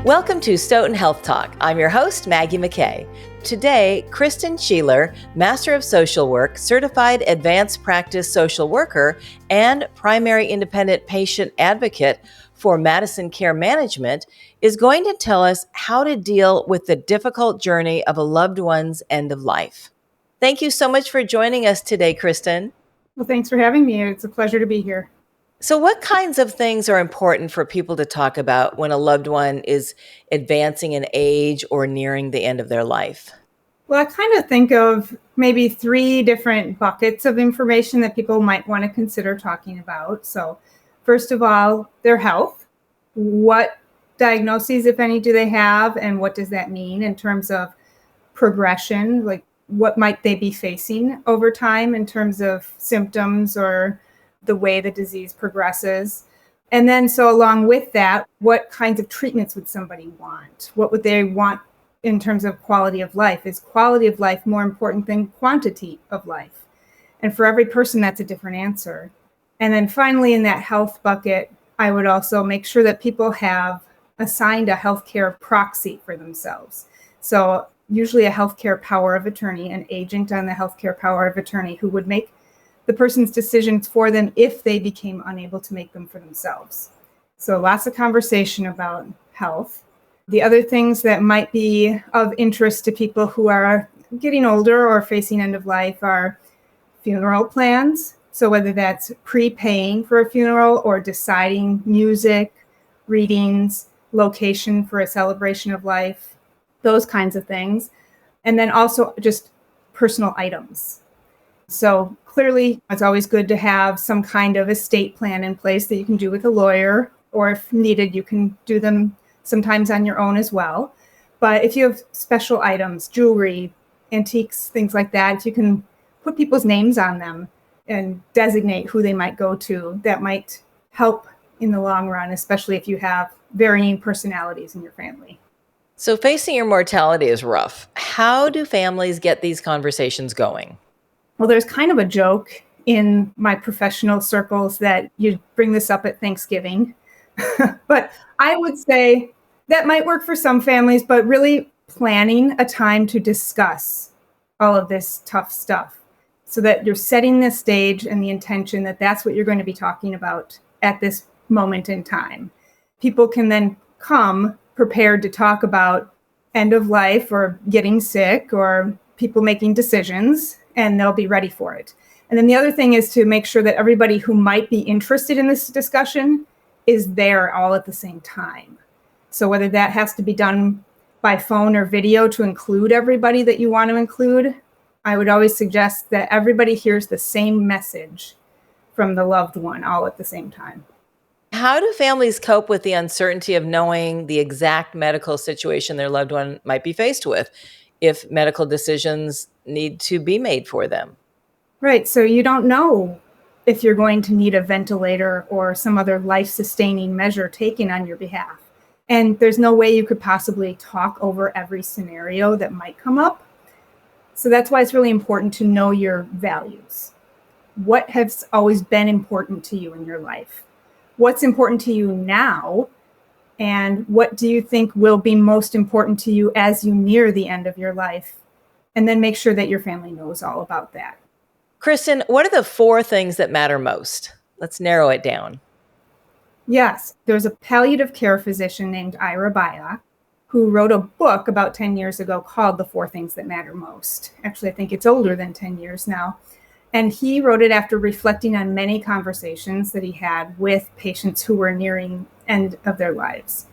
Welcome to Stoughton Health Talk. I'm your host, Maggie McKay. Today, Kristen Sheeler, Master of Social Work, Certified Advanced Practice Social Worker, and Primary Independent Patient Advocate for Madison Care Management, is going to tell us how to deal with the difficult journey of a loved one's end of life. Thank you so much for joining us today, Kristen. Well, thanks for having me. It's a pleasure to be here. So what kinds of things are important for people to talk about when a loved one is advancing in age or nearing the end of their life? Well, I kind of think of maybe 3 different buckets of information that people might want to consider talking about. So first of all, their health. What diagnoses, if any, do they have? And what does that mean in terms of progression? Like what might they be facing over time in terms of symptoms or the way the disease progresses? And then, so along with that, what kinds of treatments would somebody want? What would they want in terms of quality of life? Is quality of life more important than quantity of life? And for every person, that's a different answer. And then finally, in that health bucket, I would also make sure that people have assigned a healthcare proxy for themselves. So usually a healthcare power of attorney, an agent on the healthcare power of attorney who would make the person's decisions for them if they became unable to make them for themselves. So lots of conversation about health. The other things that might be of interest to people who are getting older or facing end of life are funeral plans. So whether that's prepaying for a funeral or deciding music, readings, location for a celebration of life, those kinds of things. And then also just personal items. So clearly, it's always good to have some kind of estate plan in place that you can do with a lawyer, or if needed, you can do them sometimes on your own as well. But if you have special items, jewelry, antiques, things like that, if you can put people's names on them and designate who they might go to, that might help in the long run, especially if you have varying personalities in your family. So facing your mortality is rough. How do families get these conversations going? Well, there's kind of a joke in my professional circles that you bring this up at Thanksgiving. But I would say that might work for some families, but really planning a time to discuss all of this tough stuff so that you're setting the stage and the intention that that's what you're going to be talking about at this moment in time. People can then come prepared to talk about end of life or getting sick or people making decisions, and they'll be ready for it. And then the other thing is to make sure that everybody who might be interested in this discussion is there all at the same time. So whether that has to be done by phone or video to include everybody that you want to include, I would always suggest that everybody hears the same message from the loved one all at the same time. How do families cope with the uncertainty of knowing the exact medical situation their loved one might be faced with if medical decisions need to be made for them? Right. So you don't know if you're going to need a ventilator or some other life-sustaining measure taken on your behalf. And there's no way you could possibly talk over every scenario that might come up. So that's why it's really important to know your values. What has always been important to you in your life? What's important to you now? And what do you think will be most important to you as you near the end of your life? And then make sure that your family knows all about that. Kristen, what are the 4 things that matter most? Let's narrow it down. Yes, there's a palliative care physician named Ira Byock who wrote a book about 10 years ago called The 4 Things That Matter Most. Actually, I think it's older than 10 years now. And he wrote it after reflecting on many conversations that he had with patients who were nearing end of their lives.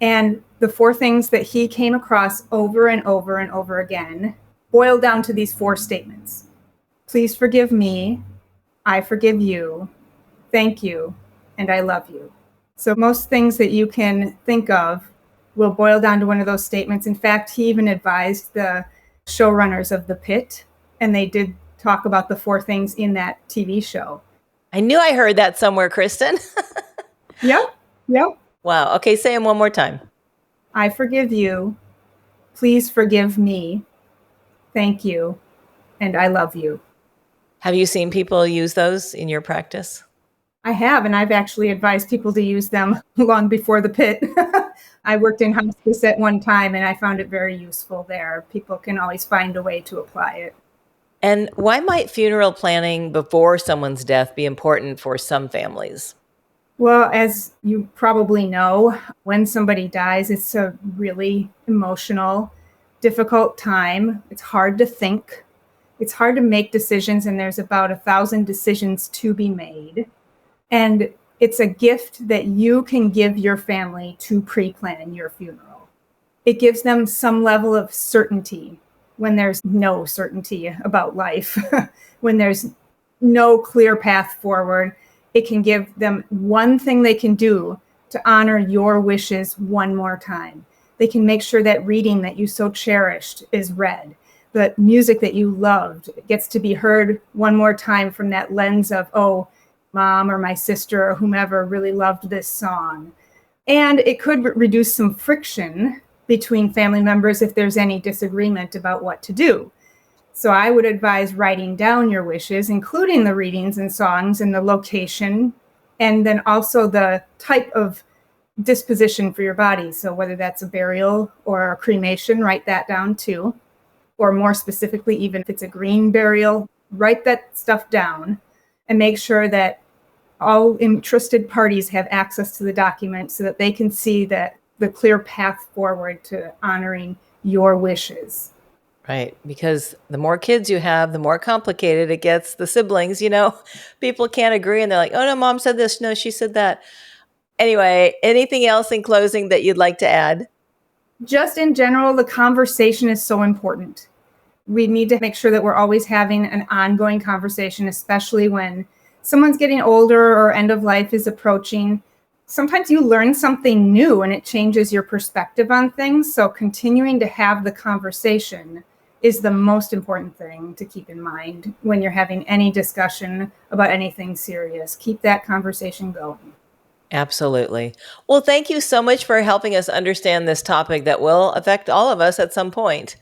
And the 4 things that he came across over and over and over again boiled down to these 4 statements. Please forgive me. I forgive you. Thank you. And I love you. So most things that you can think of will boil down to one of those statements. In fact, he even advised the showrunners of The Pit, and they did talk about the 4 things in that TV show. I knew I heard that somewhere, Kristen. Yep. Wow. Okay, say them one more time. I forgive you. Please forgive me. Thank you. And I love you. Have you seen people use those in your practice? I have, and I've actually advised people to use them long before the pit. I worked in hospice at one time, and I found it very useful there. People can always find a way to apply it. And why might funeral planning before someone's death be important for some families? Well, as you probably know, when somebody dies, it's a really emotional, difficult time. It's hard to think. It's hard to make decisions, and there's about 1,000 decisions to be made. And it's a gift that you can give your family to pre-plan your funeral. It gives them some level of certainty when there's no certainty about life, when there's no clear path forward. It can give them one thing they can do to honor your wishes one more time. They can make sure that reading that you so cherished is read. The music that you loved gets to be heard one more time from that lens of, oh, mom or my sister or whomever really loved this song. And it could reduce some friction between family members if there's any disagreement about what to do. So I would advise writing down your wishes, including the readings and songs and the location, and then also the type of disposition for your body. So whether that's a burial or a cremation, write that down too. Or more specifically, even if it's a green burial, write that stuff down and make sure that all interested parties have access to the document so that they can see that the clear path forward to honoring your wishes. Right. Because the more kids you have, the more complicated it gets. The siblings, people can't agree and they're like, oh, no, mom said this. No, she said that. Anyway, anything else in closing that you'd like to add? Just in general, the conversation is so important. We need to make sure that we're always having an ongoing conversation, especially when someone's getting older or end of life is approaching. Sometimes you learn something new and it changes your perspective on things. So continuing to have the conversation is the most important thing to keep in mind when you're having any discussion about anything serious. Keep that conversation going. Absolutely. Well, thank you so much for helping us understand this topic that will affect all of us at some point.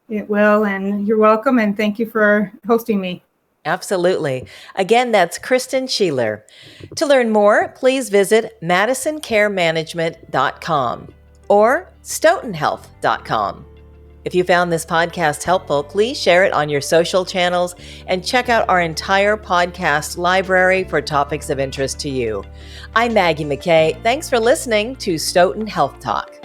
It will, and you're welcome, and thank you for hosting me. Absolutely. Again, that's Kristen Sheeler. To learn more, please visit madisoncaremanagement.com or stoughtonhealth.com. If you found this podcast helpful, please share it on your social channels and check out our entire podcast library for topics of interest to you. I'm Maggie McKay. Thanks for listening to Stoughton Health Talk.